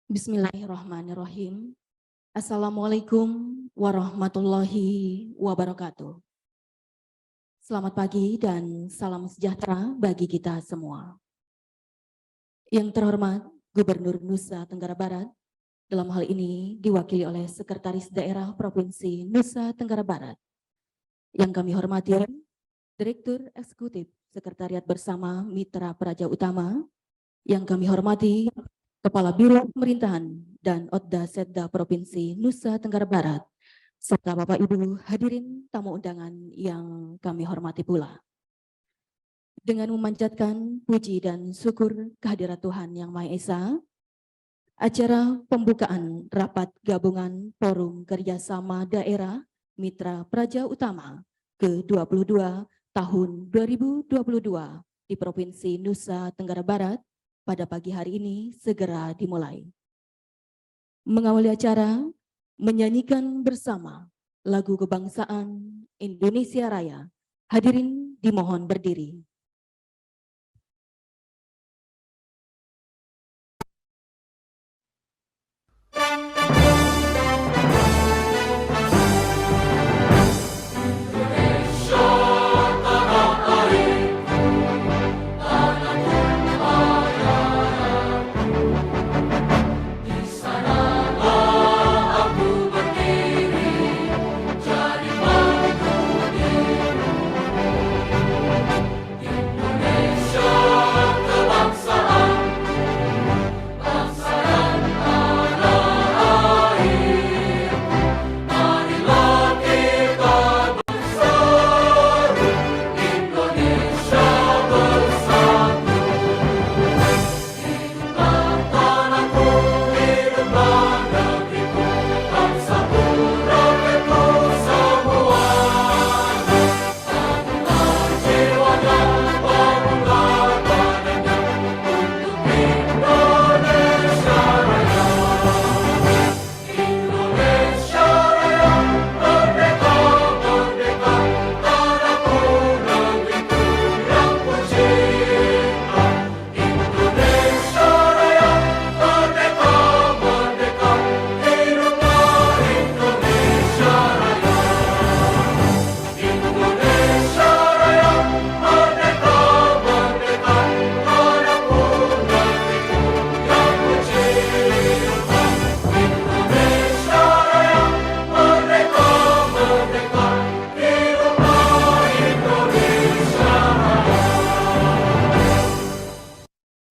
Bismillahirrahmanirrahim. Assalamualaikum warahmatullahi wabarakatuh. Selamat pagi dan salam sejahtera bagi kita semua. Yang terhormat Gubernur Nusa Tenggara Barat, dalam hal ini diwakili oleh Sekretaris Daerah Provinsi Nusa Tenggara Barat. Yang kami hormati Direktur Eksekutif Sekretariat Bersama Mitra Praja Utama, yang kami hormati Kepala Biro Pemerintahan dan Otda Setda Provinsi Nusa Tenggara Barat, serta Bapak Ibu hadirin tamu undangan yang kami hormati pula. Dengan memanjatkan puji dan syukur kehadirat Tuhan Yang Maha Esa, acara pembukaan Rapat Gabungan Forum Kerjasama Daerah Mitra Praja Utama ke-22 tahun 2022 di Provinsi Nusa Tenggara Barat pada pagi hari ini segera dimulai. Mengawali acara, menyanyikan bersama lagu kebangsaan Indonesia Raya. Hadirin dimohon berdiri.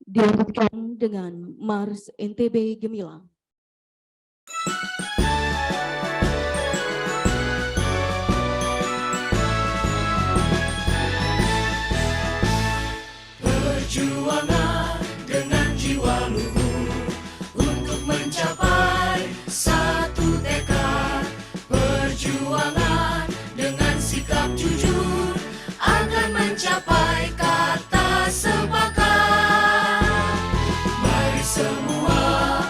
Dilanjutkan dengan Mars NTB Gemilang. Perjuangan dengan jiwa luhur untuk mencapai satu tekad. Perjuangan dengan sikap jujur akan mencapai kata sepakat. Mari semua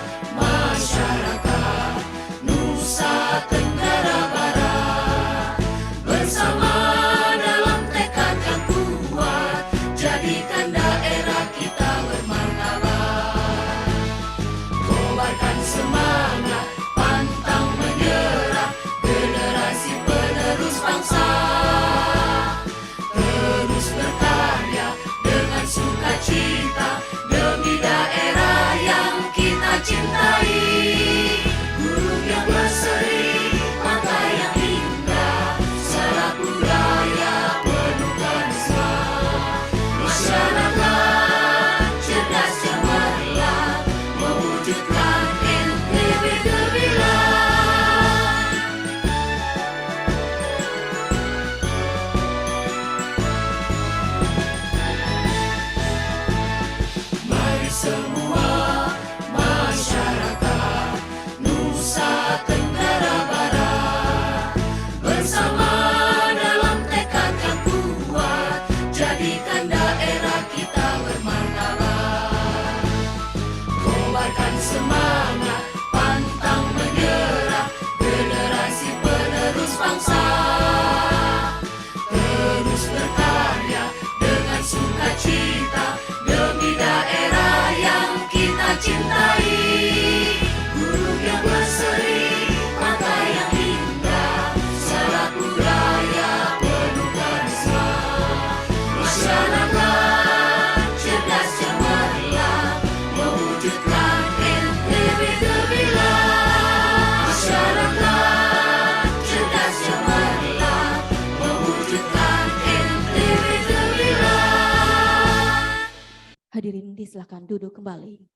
Hadirin disilakan duduk kembali.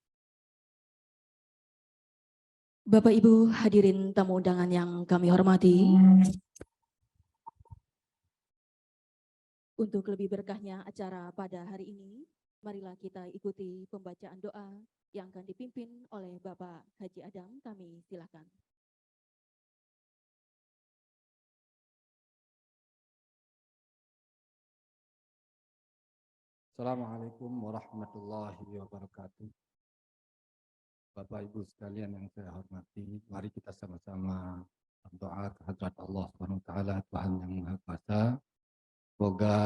Bapak Ibu hadirin tamu undangan yang kami hormati, untuk lebih berkahnya acara pada hari ini, marilah kita ikuti pembacaan doa yang akan dipimpin oleh Bapak Haji Adam. Kami silakan. Assalamualaikum warahmatullahi wabarakatuh. Bapak Ibu sekalian yang saya hormati, mari kita sama-sama berdoa ke hadrat Allah SWT, Tuhan yang Maha Kuasa. Semoga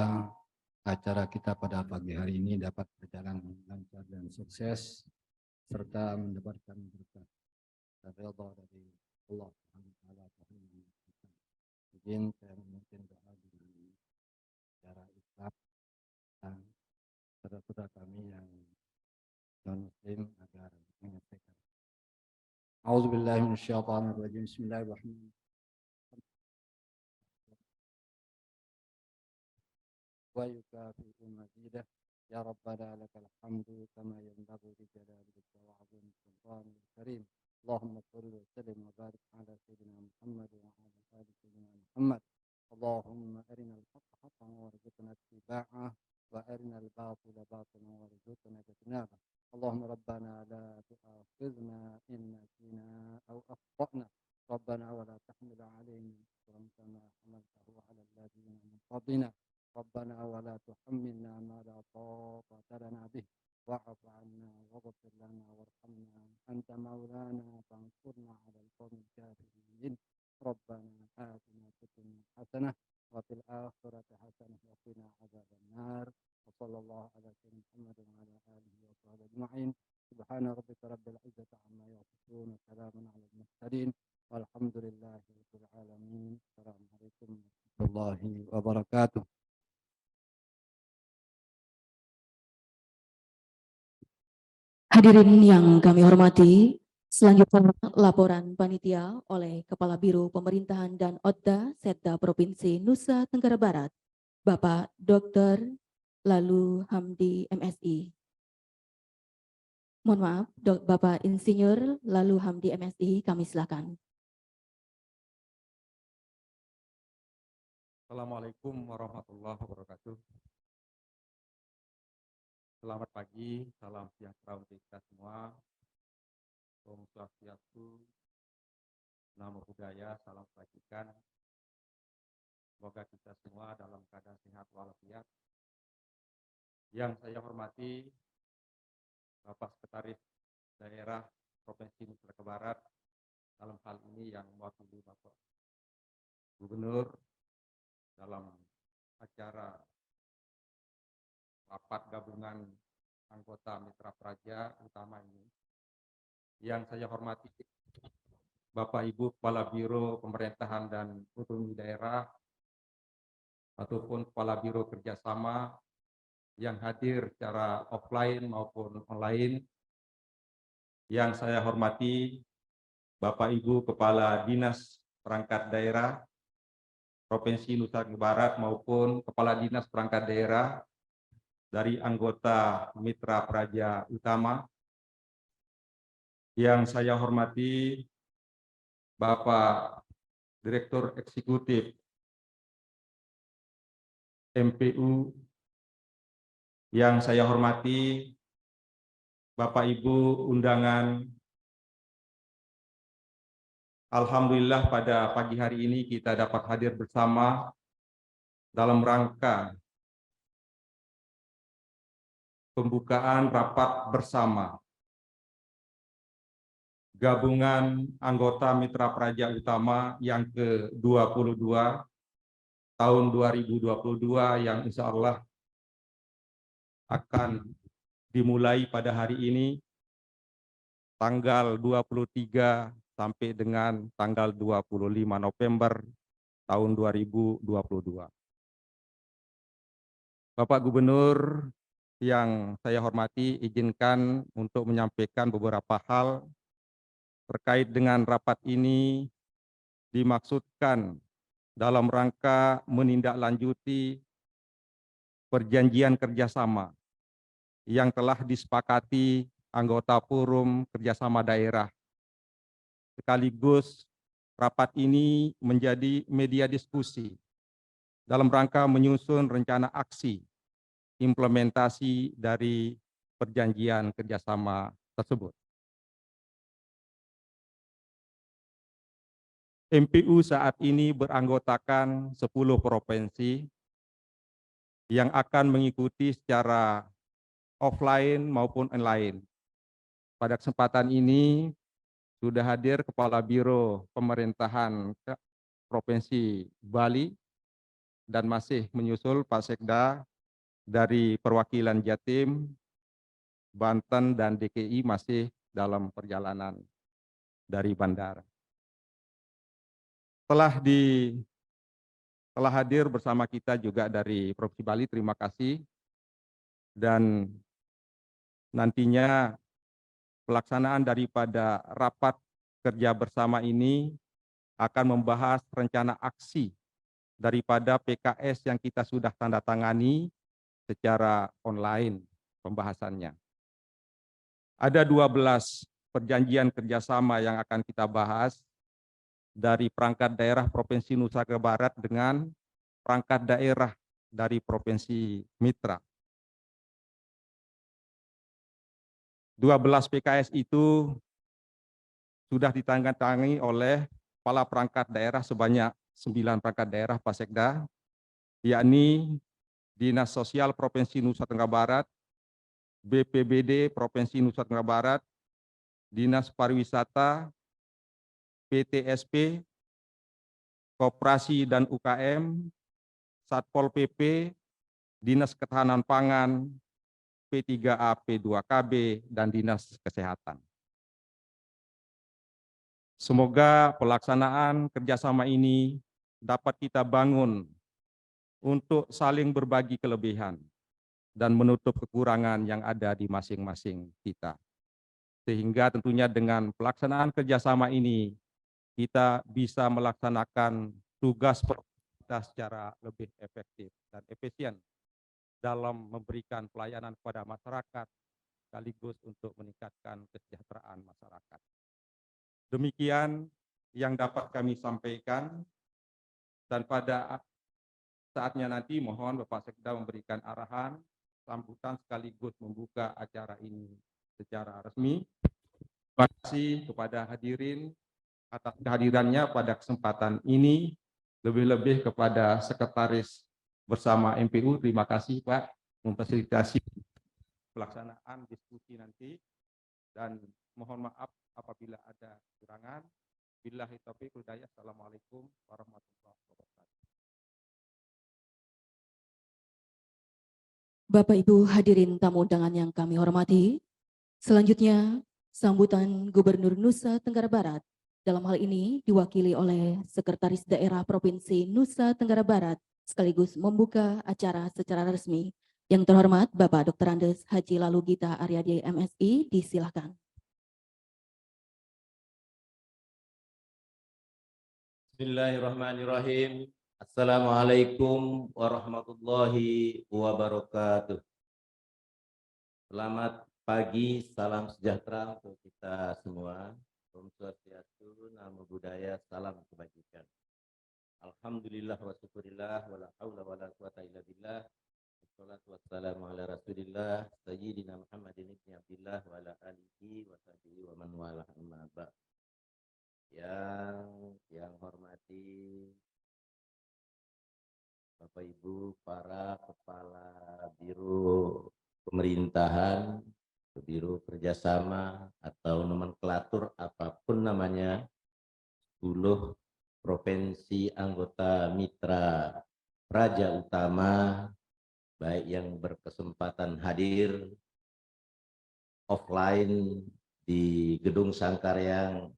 acara kita pada pagi hari ini dapat berjalan lancar dan sukses, serta mendapatkan berkat dan ridha dari Allah SWT. Izin saya memimpin doa dengan cara ikhlas dan saudara-saudara kami yang non-muslim agar menyampaikan. A'udzubillahi minasyaitonirrajim. Bismillahirrahmanirrahim. Wa yukafi'u mazidah. Ya Rabbana lakal hamdu kama yanbaghi li jalalika wa 'azimi sultanil karim. Allahumma shalli wa sallim wa barik ala sayyidina Muhammad wa ala ali sayyidina Muhammad. Allahumma arinal haqqa haqqan warzuqna ittiba'ah wa arinal batila batilan warzuqna ijtinabah. Allahumma rabbana la tu'akhidhna in nasina aw akhtana. Rabbana wa la tahmil 'alaina isran kama hamaltahu 'ala alladhina min qablina. Rabbana wa la tuhammilna ma la taqata lana bih. Wa'fu 'anna waghfir lana warhamna anta maulana fansurna 'alal qawmil kafirin. Rabbana atina fid dunya hasanah wa fil akhirati hasanah wa qina adzaban nar. Wa sallallahu ala sayyidina Muhammad wa ala alihi wa sahbihi ajma'in. Subhana rabbika rabbil izzati amma yasifun wa salamun 'alal mursalin walhamdulillahi rabbil alamin. Assalamualaikum warahmatullahi wabarakatuh. Hadirin yang kami hormati, selanjutnya laporan panitia oleh Kepala Biro Pemerintahan dan Otda Setda Provinsi Nusa Tenggara Barat, Bapak Dr. Lalu Hamdi MSI. Mohon maaf, Bapak Insinyur Lalu Hamdi MSI, kami silakan. Assalamualaikum warahmatullahi wabarakatuh. Selamat pagi, salam sejahtera untuk kita semua. Om Swastiastu, Namo Buddhaya, salam kebajikan. Semoga kita semua dalam keadaan sehat walafiat. Yang saya hormati Bapak Sekretaris Daerah Provinsi Nusa Tenggara Barat, dalam hal ini yang mewakili Bapak Gubernur dalam acara rapat gabungan anggota Mitra Praja Utama ini. Yang saya hormati Bapak Ibu Kepala Biro Pemerintahan dan Otonomi Daerah ataupun Kepala Biro Kerjasama yang hadir secara offline maupun online. Yang saya hormati Bapak Ibu Kepala Dinas Perangkat Daerah Provinsi Nusa Tenggara Barat maupun Kepala Dinas Perangkat Daerah dari anggota Mitra Praja Utama. Yang saya hormati Bapak Direktur Eksekutif MPU. Yang saya hormati Bapak Ibu undangan. Alhamdulillah pada pagi hari ini kita dapat hadir bersama dalam rangka pembukaan rapat bersama gabungan anggota Mitra Praja Utama yang ke-22 tahun 2022 yang insya Allah akan dimulai pada hari ini tanggal 23 sampai dengan tanggal 25 November tahun 2022. Bapak Gubernur yang saya hormati, izinkan untuk menyampaikan beberapa hal terkait dengan rapat ini. Dimaksudkan dalam rangka menindaklanjuti perjanjian kerjasama yang telah disepakati anggota forum kerjasama daerah. Sekaligus rapat ini menjadi media diskusi dalam rangka menyusun rencana aksi implementasi dari perjanjian kerjasama tersebut. MPU saat ini beranggotakan 10 provinsi yang akan mengikuti secara offline maupun online. Pada kesempatan ini sudah hadir Kepala Biro Pemerintahan Provinsi Bali dan masih menyusul Pak Sekda dari perwakilan Jatim, Banten, dan DKI masih dalam perjalanan dari bandara. Telah hadir bersama kita juga dari Provinsi Bali, terima kasih. Dan nantinya pelaksanaan daripada rapat kerja bersama ini akan membahas rencana aksi daripada PKS yang kita sudah tanda tangani secara online pembahasannya. Ada 12 perjanjian kerjasama yang akan kita bahas dari perangkat daerah Provinsi Nusa Tenggara Barat dengan perangkat daerah dari Provinsi Mitra. 12 PKS itu sudah ditandatangani oleh kepala perangkat daerah sebanyak 9 perangkat daerah Pak Sekda, yakni Dinas Sosial Provinsi Nusa Tenggara Barat, BPBD Provinsi Nusa Tenggara Barat, Dinas Pariwisata, PTSP, Koperasi dan UKM, Satpol PP, Dinas Ketahanan Pangan, P3A, P2KB, dan Dinas Kesehatan. Semoga pelaksanaan kerjasama ini dapat kita bangun untuk saling berbagi kelebihan dan menutup kekurangan yang ada di masing-masing kita. Sehingga tentunya dengan pelaksanaan kerjasama ini, kita bisa melaksanakan tugas kita secara lebih efektif dan efisien dalam memberikan pelayanan kepada masyarakat, sekaligus untuk meningkatkan kesejahteraan masyarakat. Demikian yang dapat kami sampaikan, dan pada saatnya nanti mohon Bapak Sekda memberikan arahan, sambutan sekaligus membuka acara ini secara resmi. Terima kasih kepada hadirin atas kehadirannya pada kesempatan ini, lebih-lebih kepada Sekretaris Bersama MPU, terima kasih Pak memfasilitasi pelaksanaan diskusi nanti, dan mohon maaf apabila ada kekurangan. Billahi taufiq wal hidayah. Assalamualaikum warahmatullahi wabarakatuh. Bapak Ibu hadirin tamu undangan yang kami hormati, selanjutnya sambutan Gubernur Nusa Tenggara Barat, dalam hal ini diwakili oleh Sekretaris Daerah Provinsi Nusa Tenggara Barat, sekaligus membuka acara secara resmi. Yang terhormat Bapak Dr. Andes Haji Lalu Gita Aryadi MSI, disilakan. Bismillahirrahmanirrahim. Assalamualaikum warahmatullahi wabarakatuh. Selamat pagi, salam sejahtera untuk kita semua. Om Swastiastu, Namo Buddhaya, salam kebajikan. Alhamdulillah wa syukurillah, wa la haula wa la quwata illa billah. Wassalatu wassalamu ala Rasulillah, Sayyidina Muhammadin ibn Abdillah, wa ala alihi wa sahbihi wa man wala amma ba'd. Yang hormati Bapak Ibu para kepala biro pemerintahan, biro kerjasama atau nomenklatur apapun namanya, 10 provinsi anggota mitra Raja Utama, baik yang berkesempatan hadir offline di Gedung Sangkaryang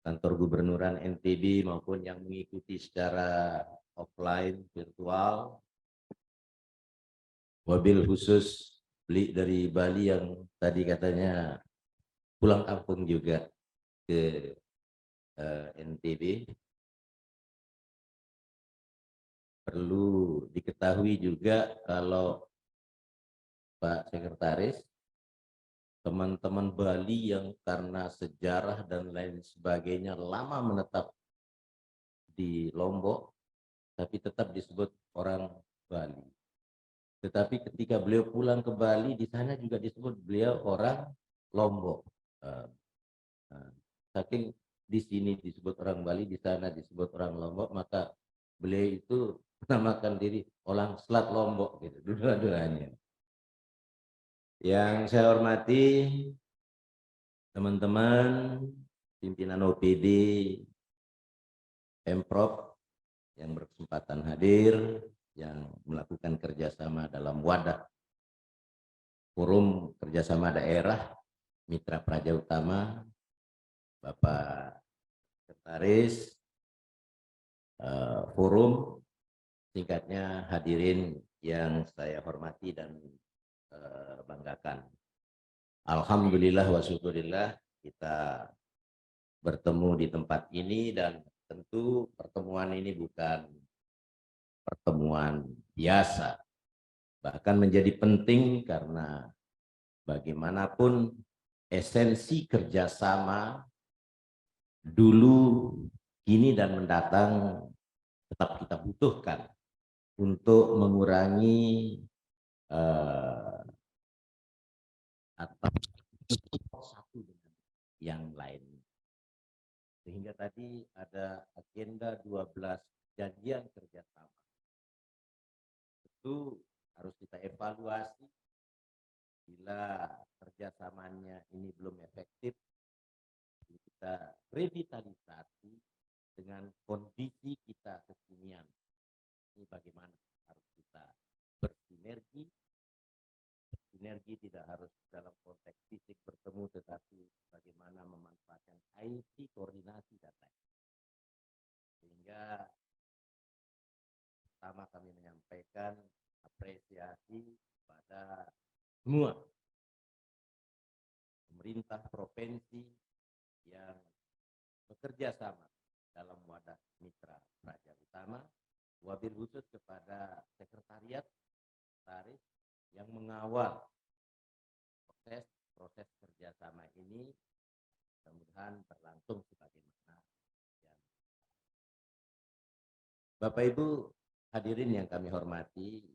Kantor Gubernuran NTB maupun yang mengikuti secara offline virtual. Wabil khusus beli dari Bali yang tadi katanya pulang kampung juga ke NTB. Perlu diketahui juga kalau Pak Sekretaris, teman-teman Bali yang karena sejarah dan lain sebagainya lama menetap di Lombok, tapi tetap disebut orang Bali. Tetapi ketika beliau pulang ke Bali, di sana juga disebut beliau orang Lombok. Saking di sini disebut orang Bali, di sana disebut orang Lombok, maka beliau itu menamakan diri orang Selat Lombok gitu, dua-duanya. Yang saya hormati teman-teman pimpinan OPD, Pemprov yang berkesempatan hadir, yang melakukan kerjasama dalam wadah forum kerjasama daerah Mitra Praja Utama, Bapak Sekretaris, forum, singkatnya hadirin yang saya hormati dan banggakan. Alhamdulillah wa syukurillah kita bertemu di tempat ini, dan tentu pertemuan ini bukan pertemuan biasa, bahkan menjadi penting karena bagaimanapun esensi kerjasama dulu, kini, dan mendatang tetap kita butuhkan untuk mengurangi atau satu dengan yang lain. Sehingga tadi ada agenda 12 janjian kerjasama. Itu harus kita evaluasi. Bila kerjasamanya ini belum efektif, kita revitalisasi dengan kondisi kita kekinian. Ini bagaimana harus kita bersinergi. Sinergi tidak harus dalam konteks fisik bertemu, tetapi bagaimana memanfaatkan IT koordinasi data. Sehingga pertama kami menyampaikan apresiasi pada semua pemerintah provinsi yang bekerja sama dalam wadah Mitra Praja Utama, wabil khusus kepada sekretariat yang mengawal proses kerjasama ini, mudah-mudahan berlangsung sebagaimana yang. Bapak Ibu hadirin yang kami hormati,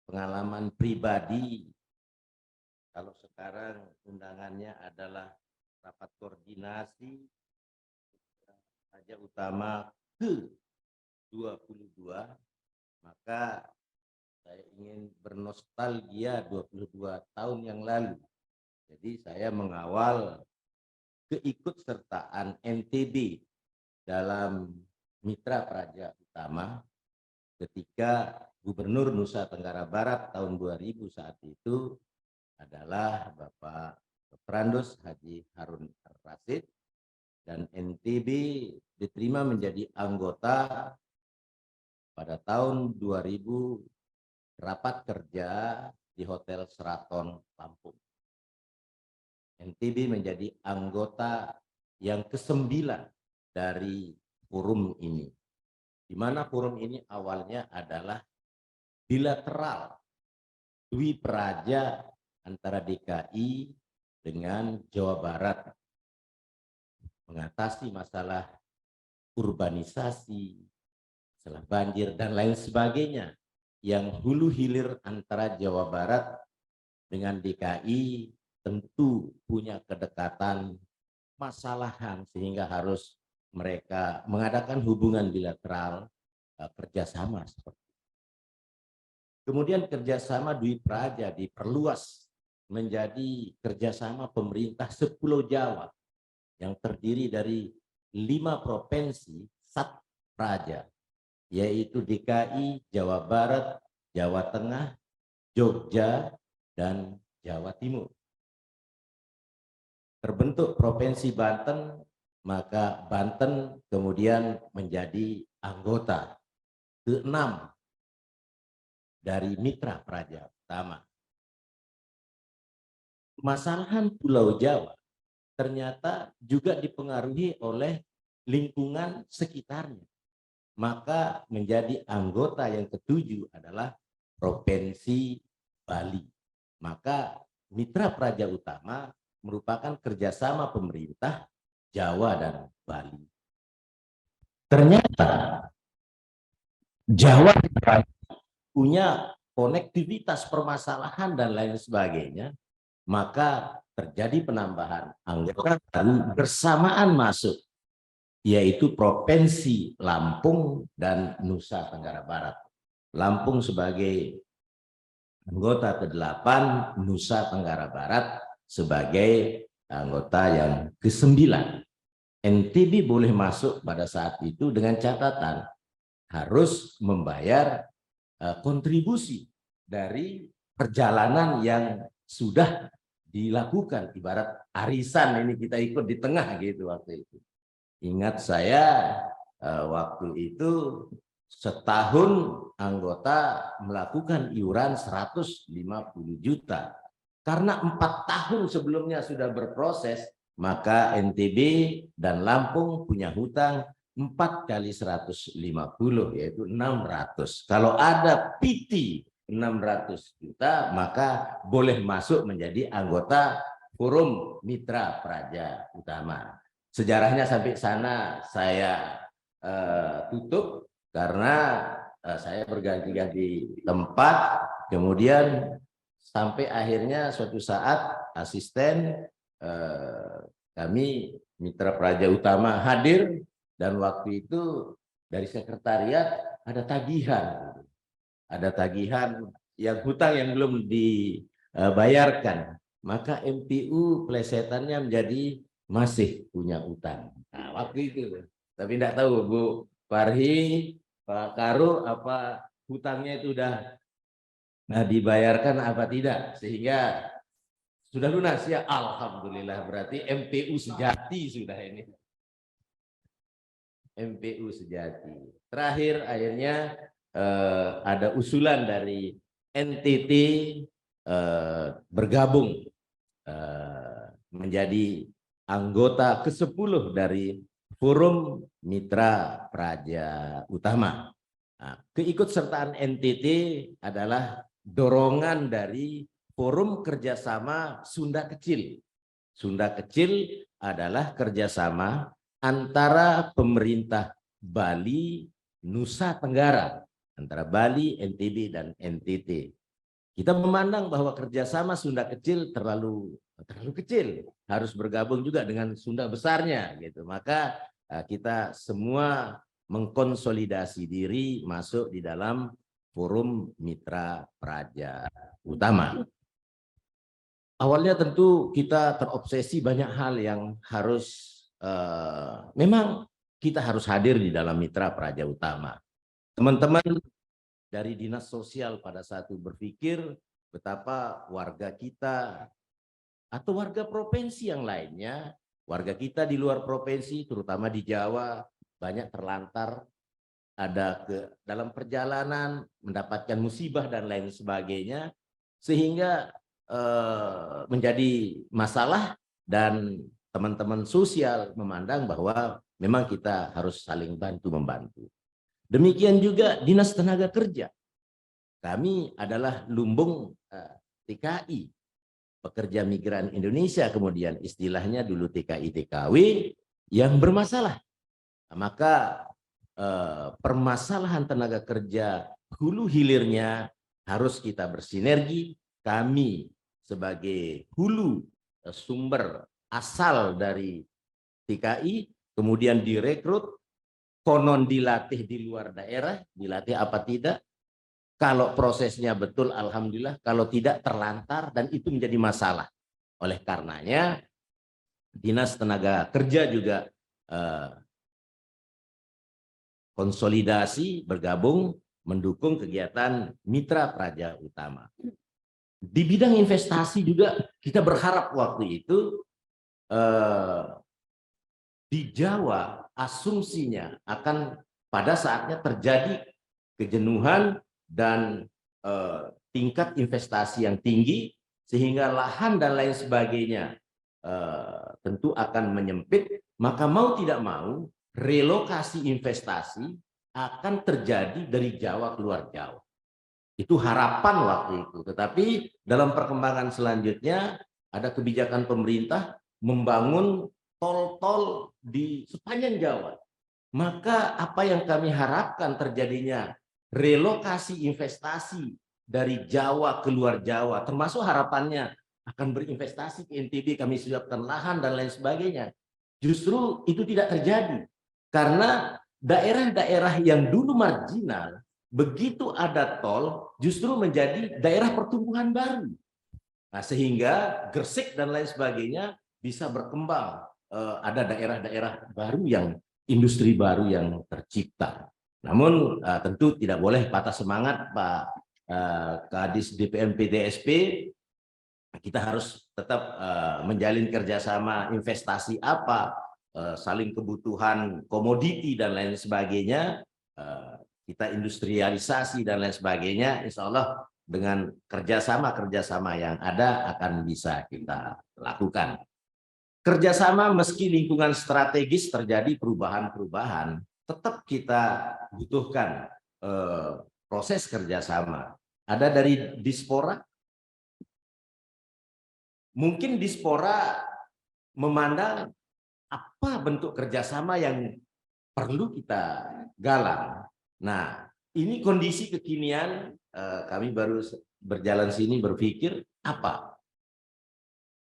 pengalaman pribadi, kalau sekarang undangannya adalah rapat koordinasi Praja Utama ke-22, maka saya ingin bernostalgia 22 tahun yang lalu. Jadi saya mengawal keikutsertaan NTB dalam Mitra Praja Utama ketika Gubernur Nusa Tenggara Barat tahun 2000 saat itu adalah Bapak Prandos Haji Harun Ar-Rasyid, dan NTB diterima menjadi anggota pada tahun 2000 rapat kerja di Hotel Sheraton Lampung. NTB menjadi anggota yang ke-9 dari forum ini, di mana forum ini awalnya adalah bilateral dwi praja antara DKI dengan Jawa Barat, mengatasi masalah urbanisasi, masalah banjir dan lain sebagainya, yang hulu hilir antara Jawa Barat dengan DKI tentu punya kedekatan masalahan, sehingga harus mereka mengadakan hubungan bilateral kerjasama seperti itu. Kemudian kerjasama dwi praja diperluas menjadi kerjasama pemerintah sepulau Jawa yang terdiri dari 5 provinsi sat praja, yaitu DKI, Jawa Barat, Jawa Tengah, Jogja, dan Jawa Timur. Terbentuk Provinsi Banten, maka Banten kemudian menjadi anggota ke-6 dari Mitra Praja Utama. Masalahan Pulau Jawa ternyata juga dipengaruhi oleh lingkungan sekitarnya. Maka menjadi anggota yang ke-7 adalah Provinsi Bali. Maka Mitra Praja Utama merupakan kerjasama pemerintah Jawa dan Bali. Ternyata Jawa punya konektivitas permasalahan dan lain sebagainya, maka terjadi penambahan anggota baru bersamaan masuk, yaitu Provinsi Lampung dan Nusa Tenggara Barat. Lampung sebagai anggota ke-8, Nusa Tenggara Barat sebagai anggota yang ke-9. NTB boleh masuk pada saat itu dengan catatan harus membayar kontribusi dari perjalanan yang sudah dilakukan, ibarat arisan ini kita ikut di tengah gitu waktu itu. Ingat saya waktu itu setahun anggota melakukan iuran 150 juta. Karena 4 tahun sebelumnya sudah berproses, maka NTB dan Lampung punya hutang 4 kali 150, yaitu 600. Kalau ada PT 600 juta, maka boleh masuk menjadi anggota Forum Mitra Praja Utama. Sejarahnya sampai sana saya tutup karena saya berganti-ganti tempat, kemudian sampai akhirnya suatu saat asisten kami Mitra Praja Utama hadir, dan waktu itu dari sekretariat ada tagihan yang hutang yang belum dibayarkan, maka MPU plesetannya menjadi masih punya utang. Nah, waktu itu, tapi tidak tahu Bu Farhi, Pak Karu, apa hutangnya itu sudah dibayarkan apa tidak, sehingga sudah lunas ya, alhamdulillah, berarti MPU sejati sudah ini. MPU sejati. Terakhir akhirnya ada usulan dari NTT bergabung menjadi anggota ke-10 dari Forum Mitra Praja Utama. Nah, keikutsertaan NTT adalah dorongan dari Forum Kerjasama Sunda Kecil. Sunda Kecil adalah kerjasama antara pemerintah Bali, Nusa Tenggara, antara Bali, NTB, dan NTT. Kita memandang bahwa kerjasama Sunda Kecil terlalu kecil, harus bergabung juga dengan Sunda besarnya, gitu. Maka kita semua mengkonsolidasi diri masuk di dalam Forum Mitra Praja Utama. Awalnya tentu kita terobsesi banyak hal yang harus memang kita harus hadir di dalam Mitra Praja Utama. Teman-teman dari Dinas Sosial pada saat itu berpikir betapa warga kita atau warga provinsi yang lainnya, warga kita di luar provinsi, terutama di Jawa, banyak terlantar, ada dalam perjalanan mendapatkan musibah dan lain sebagainya, sehingga menjadi masalah, dan teman-teman sosial memandang bahwa memang kita harus saling bantu-membantu. Demikian juga Dinas Tenaga Kerja. Kami adalah lumbung TKI, pekerja migran Indonesia, kemudian istilahnya dulu TKI-TKW yang bermasalah. Maka permasalahan tenaga kerja hulu hilirnya harus kita bersinergi. Kami sebagai hulu sumber asal dari TKI, kemudian direkrut, konon dilatih di luar daerah, dilatih apa tidak, kalau prosesnya betul alhamdulillah, kalau tidak terlantar, dan itu menjadi masalah. Oleh karenanya Dinas Tenaga Kerja juga konsolidasi, bergabung, mendukung kegiatan Mitra Praja Utama. Di bidang investasi juga kita berharap waktu itu di Jawa asumsinya akan pada saatnya terjadi kejenuhan dan tingkat investasi yang tinggi, sehingga lahan dan lain sebagainya tentu akan menyempit, maka mau tidak mau relokasi investasi akan terjadi dari Jawa keluar Jawa. Itu harapan waktu itu. Tetapi dalam perkembangan selanjutnya ada kebijakan pemerintah membangun tol-tol di sepanjang Jawa. Maka apa yang kami harapkan terjadinya relokasi investasi dari Jawa ke luar Jawa, termasuk harapannya akan berinvestasi ke NTB, kami siapkan lahan dan lain sebagainya. Justru itu tidak terjadi karena daerah-daerah yang dulu marginal begitu ada tol justru menjadi daerah pertumbuhan baru. Nah, sehingga Gresik dan lain sebagainya bisa berkembang. Ada daerah-daerah baru yang industri baru yang tercipta. Namun tentu tidak boleh patah semangat Pak Kadis DPMP DSP. Kita harus tetap menjalin kerjasama investasi saling kebutuhan komoditi dan lain sebagainya. Kita industrialisasi dan lain sebagainya. Insya Allah dengan kerjasama yang ada akan bisa kita lakukan. Kerjasama meski lingkungan strategis terjadi perubahan-perubahan, tetap kita butuhkan proses kerjasama. Ada dari Dispora, mungkin Dispora memandang apa bentuk kerjasama yang perlu kita galang. Nah, ini kondisi kekinian, kami baru berjalan sini berpikir apa?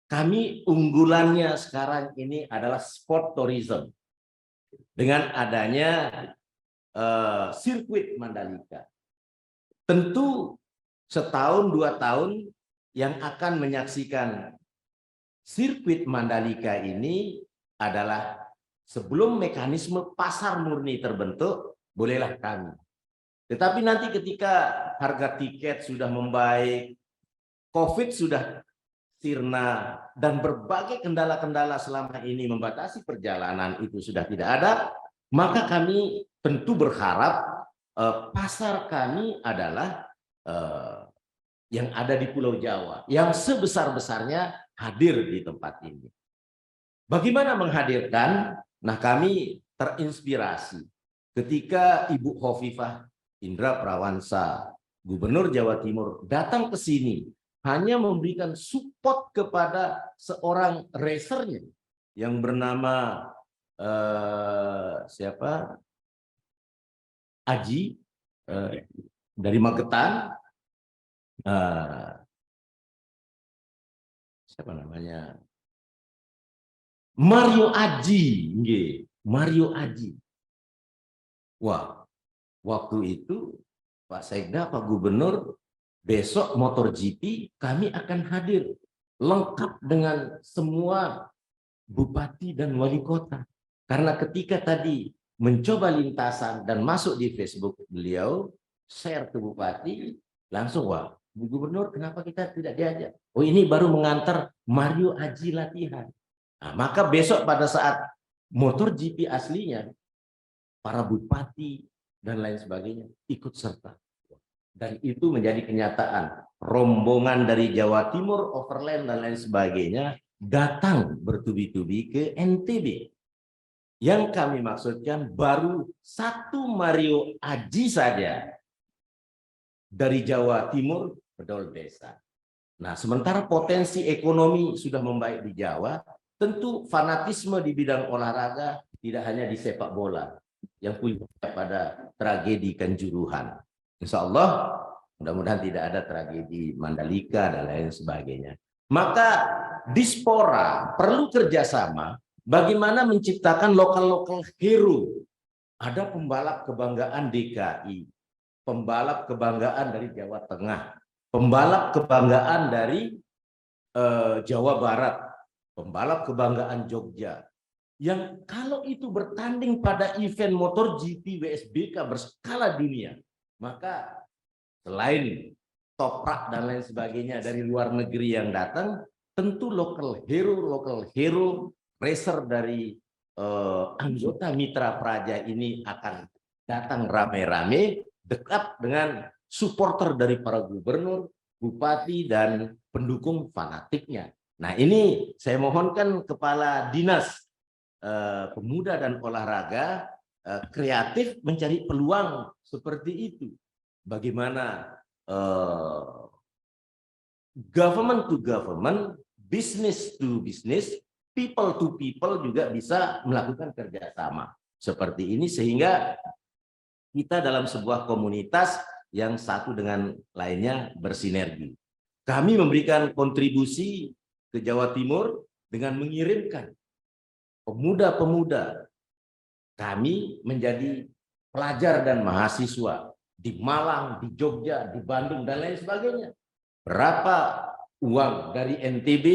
Kami unggulannya sekarang ini adalah sport tourism. Dengan adanya sirkuit Mandalika. Tentu setahun 2 tahun yang akan menyaksikan sirkuit Mandalika ini adalah sebelum mekanisme pasar murni terbentuk, bolehlah kami. Tetapi nanti ketika harga tiket sudah membaik, COVID sudah sirna, dan berbagai kendala-kendala selama ini membatasi perjalanan itu sudah tidak ada, maka kami tentu berharap pasar kami adalah yang ada di Pulau Jawa, yang sebesar-besarnya hadir di tempat ini. Bagaimana menghadirkan? Nah, kami terinspirasi ketika Ibu Khofifah Indra Prawansa, Gubernur Jawa Timur, datang ke sini hanya memberikan support kepada seorang racernya yang bernama siapa? Aji dari Magetan. Siapa namanya? Mario Aji, Mario Aji. Wah, waktu itu Pak Sekda, Pak Gubernur, besok MotoGP kami akan hadir lengkap dengan semua bupati dan wali kota. Karena ketika tadi mencoba lintasan dan masuk di Facebook beliau, share ke bupati, langsung wah, Bu Gubernur kenapa kita tidak diajak? Oh, ini baru mengantar Mario Aji latihan. Nah, maka besok pada saat MotoGP aslinya, para bupati dan lain sebagainya ikut serta. Dan itu menjadi kenyataan. Rombongan dari Jawa Timur, overland dan lain sebagainya datang bertubi-tubi ke NTB. Yang kami maksudkan baru satu Mario Aji saja dari Jawa Timur Bedol Desa. Nah, sementara potensi ekonomi sudah membaik di Jawa, tentu fanatisme di bidang olahraga tidak hanya di sepak bola yang punya pada tragedi Kanjuruhan. Insya Allah mudah-mudahan tidak ada tragedi Mandalika dan lain sebagainya. Maka Dispora perlu kerjasama bagaimana menciptakan lokal-lokal hero. Ada pembalap kebanggaan DKI, pembalap kebanggaan dari Jawa Tengah, pembalap kebanggaan dari Jawa Barat, pembalap kebanggaan Jogja. Yang kalau itu bertanding pada event MotoGP WSBK berskala dunia, maka selain toprak dan lain sebagainya dari luar negeri yang datang, tentu local hero racer dari anggota Mitra Praja ini akan datang rame-rame, dekat dengan supporter dari para gubernur, bupati, dan pendukung fanatiknya. Nah, ini saya mohonkan Kepala Dinas Pemuda dan Olahraga kreatif mencari peluang seperti itu. Bagaimana government to government, business to business, people to people juga bisa melakukan kerjasama seperti ini, sehingga kita dalam sebuah komunitas yang satu dengan lainnya bersinergi. Kami memberikan kontribusi ke Jawa Timur dengan mengirimkan pemuda-pemuda kami menjadi pelajar dan mahasiswa di Malang, di Jogja, di Bandung, dan lain sebagainya. Berapa uang dari NTB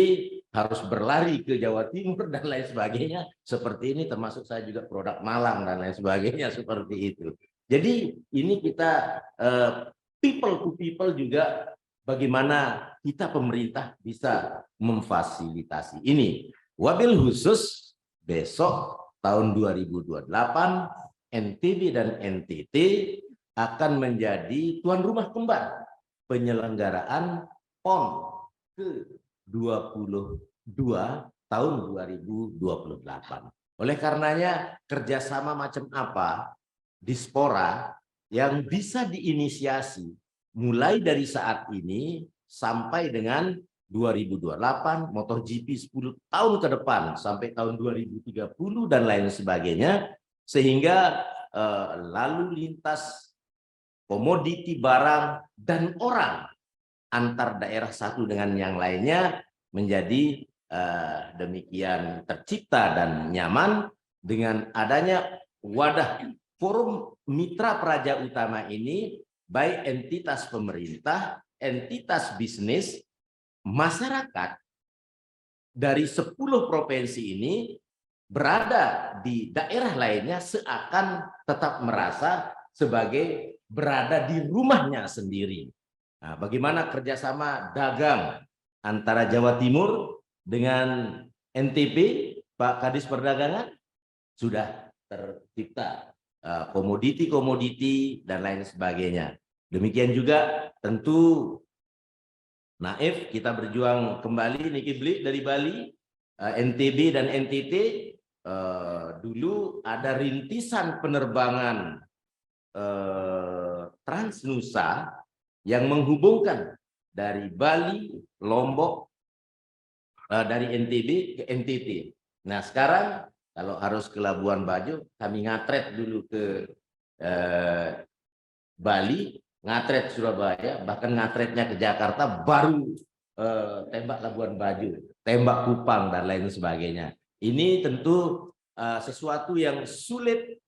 harus berlari ke Jawa Timur dan lain sebagainya. Seperti ini, termasuk saya juga produk Malang dan lain sebagainya, seperti itu. Jadi ini kita people to people juga, bagaimana kita pemerintah bisa memfasilitasi ini. Wabil khusus besok tahun 2028 NTB dan NTT akan menjadi tuan rumah kembali penyelenggaraan PON ke-22 tahun 2028. Oleh karenanya, kerjasama macam apa dispora yang bisa diinisiasi mulai dari saat ini sampai dengan 2028, MotoGP 10 tahun ke depan sampai tahun 2030 dan lain sebagainya, sehingga lalu lintas komoditi, barang, dan orang antar daerah satu dengan yang lainnya menjadi demikian tercipta dan nyaman dengan adanya wadah Forum Mitra Praja Utama ini, baik entitas pemerintah, entitas bisnis, masyarakat dari 10 provinsi ini berada di daerah lainnya seakan tetap merasa sebagai berada di rumahnya sendiri. Nah, bagaimana kerjasama dagang antara Jawa Timur dengan NTB, Pak Kadis Perdagangan, sudah tercipta komoditi-komoditi dan lain sebagainya. Demikian juga tentu Naif, kita berjuang kembali Niki Blik dari Bali, NTB dan NTT. Dulu ada rintisan penerbangan Transnusa yang menghubungkan dari Bali, Lombok, dari NTB ke NTT. Nah sekarang kalau harus ke Labuan Bajo, kami ngatret dulu ke Bali, ngatret Surabaya, bahkan ngatretnya ke Jakarta, baru tembak Labuan Bajo, tembak Kupang, dan lain sebagainya. Ini tentu sesuatu yang sulit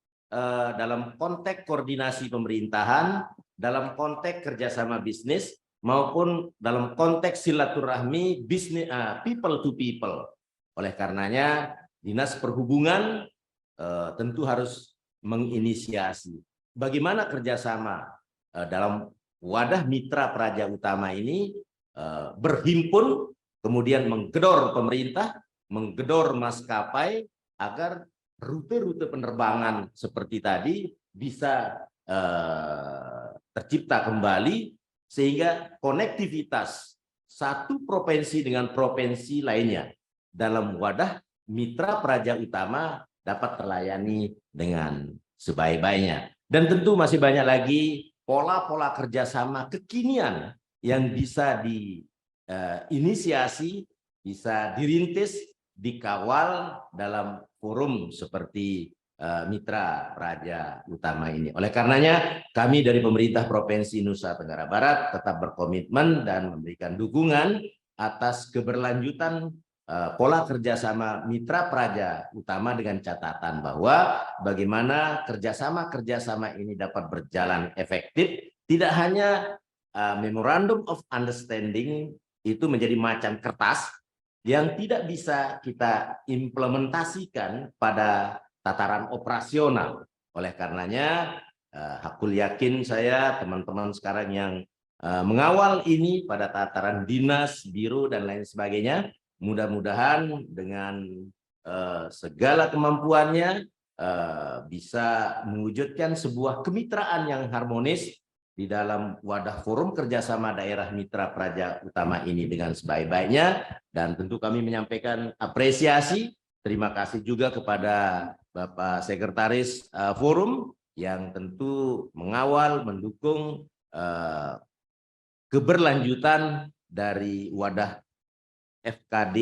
dalam konteks koordinasi pemerintahan, dalam konteks kerjasama bisnis, maupun dalam konteks silaturahmi bisnis people to people. Oleh karenanya, Dinas Perhubungan tentu harus menginisiasi bagaimana kerjasama dalam wadah Mitra Praja Utama ini berhimpun, kemudian menggedor pemerintah, menggedor maskapai agar rute-rute penerbangan seperti tadi bisa tercipta kembali, sehingga konektivitas satu provinsi dengan provinsi lainnya dalam wadah Mitra Praja Utama dapat terlayani dengan sebaik-baiknya. Dan tentu masih banyak lagi pola-pola kerjasama kekinian yang bisa diinisiasi, bisa dirintis, dikawal dalam forum seperti Mitra Praja Utama ini. Oleh karenanya, kami dari pemerintah Provinsi Nusa Tenggara Barat tetap berkomitmen dan memberikan dukungan atas keberlanjutan pola kerjasama Mitra Praja Utama dengan catatan bahwa bagaimana kerjasama ini dapat berjalan efektif, tidak hanya Memorandum of Understanding itu menjadi macam kertas yang tidak bisa kita implementasikan pada tataran operasional. Oleh karenanya, hakul yakin saya teman-teman sekarang yang mengawal ini pada tataran dinas, biro, dan lain sebagainya, mudah-mudahan dengan segala kemampuannya bisa mewujudkan sebuah kemitraan yang harmonis di dalam wadah forum kerjasama daerah Mitra Praja Utama ini dengan sebaik-baiknya. Dan tentu kami menyampaikan apresiasi, terima kasih juga kepada Bapak Sekretaris Forum yang tentu mengawal, mendukung keberlanjutan dari wadah FKD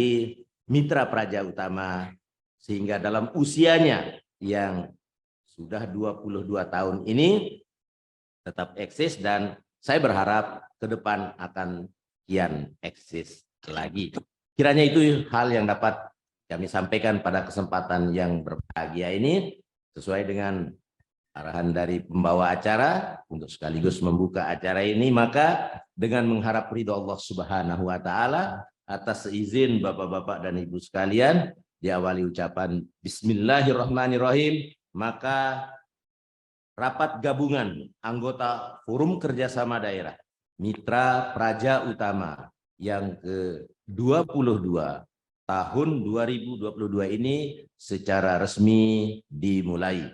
Mitra Praja Utama, sehingga dalam usianya yang sudah 22 tahun ini tetap eksis, dan saya berharap ke depan akan kian eksis lagi. Kiranya itu hal yang dapat kami sampaikan pada kesempatan yang berbahagia ini, sesuai dengan arahan dari pembawa acara untuk sekaligus membuka acara ini. Maka dengan mengharap ridho Allah Subhanahu wa taala, atas izin Bapak-bapak dan Ibu sekalian, diawali ucapan Bismillahirrahmanirrahim, maka rapat gabungan anggota Forum Kerjasama Daerah Mitra Praja Utama yang ke-22 tahun 2022 ini secara resmi dimulai.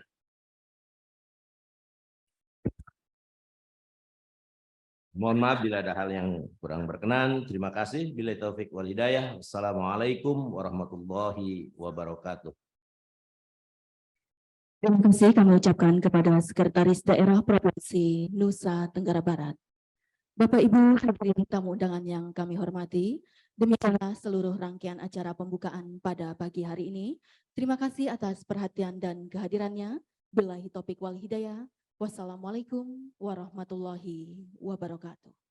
Mohon maaf bila ada hal yang kurang berkenan. Terima kasih. Billahi taufik wal hidayah. Assalamualaikum warahmatullahi wabarakatuh. Terima kasih kami ucapkan kepada Sekretaris Daerah Provinsi Nusa Tenggara Barat. Bapak Ibu hadirin tamu undangan yang kami hormati, demikianlah seluruh rangkaian acara pembukaan pada pagi hari ini. Terima kasih atas perhatian dan kehadirannya. Billahi taufik wal hidayah. Wassalamualaikum warahmatullahi wabarakatuh.